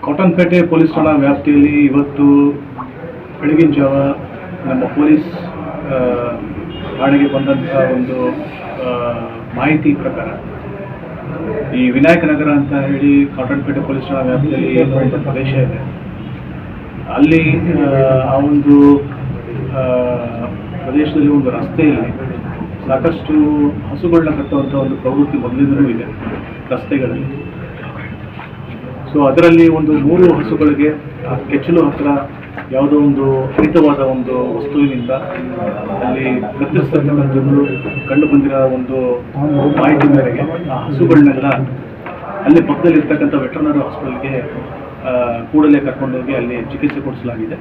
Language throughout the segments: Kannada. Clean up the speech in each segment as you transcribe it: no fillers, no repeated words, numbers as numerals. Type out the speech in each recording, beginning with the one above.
ಕಾಟನ್ಪೇಟೆ ಪೊಲೀಸ್ ಠಾಣಾ ವ್ಯಾಪ್ತಿಯಲ್ಲಿ ಇವತ್ತು ಬೆಳಗಿನ ಜಾವ ನಮ್ಮ ಪೊಲೀಸ್ ಠಾಣೆಗೆ ಬಂದಂಥ ಒಂದು ಮಾಹಿತಿ ಪ್ರಕಾರ ಈ ವಿನಾಯಕ ನಗರ ಅಂತ ಹೇಳಿ ಕಾಟನ್ಪೇಟೆ ಪೊಲೀಸ್ ಠಾಣಾ ವ್ಯಾಪ್ತಿಯಲ್ಲಿ ಒಂದು ಪ್ರದೇಶ ಇದೆ. ಅಲ್ಲಿ ಆ ಒಂದು ಪ್ರದೇಶದಲ್ಲಿ ಒಂದು ರಸ್ತೆಯಲ್ಲಿ ಸಾಕಷ್ಟು ಹಸುಗಳನ್ನ ಕಟ್ಟುವಂಥ ಒಂದು ಪ್ರವೃತ್ತಿ ಮೊದಲಿಂದಲೂ ಇದೆ ರಸ್ತೆಗಳಲ್ಲಿ. ಸೊ ಅದರಲ್ಲಿ ಒಂದು 3 ಹಸುಗಳಿಗೆ ಕೆಚ್ಚಲು ಹತ್ತಿರ ಯಾವುದೋ ಒಂದು ಹರಿತವಾದ ಒಂದು ವಸ್ತುವಿನಿಂದ ಅಲ್ಲಿ ಕತ್ತರಿಸ್ತಕ್ಕಂಥದ್ದು ಕಂಡು ಬಂದಿರೋ ಒಂದು ಮಾಹಿತಿ ಮೇರೆಗೆ ಆ ಹಸುಗಳನ್ನೆಲ್ಲ ಅಲ್ಲಿ ಪಕ್ಕದಲ್ಲಿ ಇರ್ತಕ್ಕಂಥ ವೆಟರ್ನರಿ ಹಾಸ್ಪಿಟಲ್ಗೆ ಕೂಡಲೇ ಕರ್ಕೊಂಡೋಗಿ ಅಲ್ಲಿ ಚಿಕಿತ್ಸೆ ಕೊಡಿಸಲಾಗಿದೆ.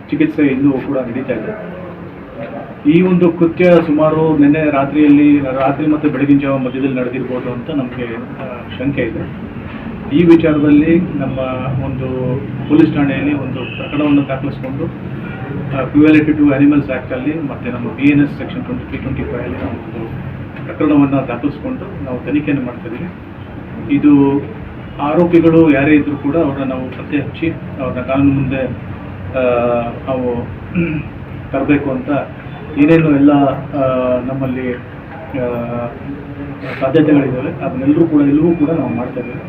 ಚಿಕಿತ್ಸೆ ಇನ್ನೂ ಕೂಡ ನಡೀತಾ ಇದೆ. ಈ ಒಂದು ಕೃತ್ಯ ಸುಮಾರು ನಿನ್ನೆ ರಾತ್ರಿ ಮತ್ತು ಬೆಳಗಿನ ಜಾವ ಮಧ್ಯದಲ್ಲಿ ನಡೆದಿರ್ಬೋದು ಅಂತ ನಮಗೆ ಶಂಕೆ ಇದೆ. ಈ ವಿಚಾರದಲ್ಲಿ ನಮ್ಮ ಒಂದು ಪೊಲೀಸ್ ಠಾಣೆಯಲ್ಲಿ ಒಂದು ಪ್ರಕರಣವನ್ನು ದಾಖಲಿಸಿಕೊಂಡು ಕ್ರುಯಾಲಿಟಿ ಟು ಅನಿಮಲ್ಸ್ ಆ್ಯಕ್ಟಲ್ಲಿ ಮತ್ತು ನಮ್ಮ BNS ಸೆಕ್ಷನ್ 2325 ಅಲ್ಲಿ ನಾವು ಒಂದು ಪ್ರಕರಣವನ್ನು ದಾಖಲಿಸಿಕೊಂಡು ನಾವು ತನಿಖೆಯನ್ನು ಮಾಡ್ತಿದ್ದೀವಿ. ಇದು ಆರೋಪಿಗಳು ಯಾರೇ ಇದ್ದರೂ ಕೂಡ ಅವ್ರನ್ನ ನಾವು ಪತ್ತೆ ಹಚ್ಚಿ ಅವ್ರನ್ನ ಕಾನೂನು ಮುಂದೆ ನಾವು ತರಬೇಕು ಅಂತ ಏನೇನು ಎಲ್ಲ ನಮ್ಮಲ್ಲಿ ಸಾಧ್ಯತೆಗಳಿದ್ದಾವೆ ಅದನ್ನೆಲ್ಲವೂ ಕೂಡ ನಾವು ಮಾಡ್ತಾ ಇದ್ದೇವೆ.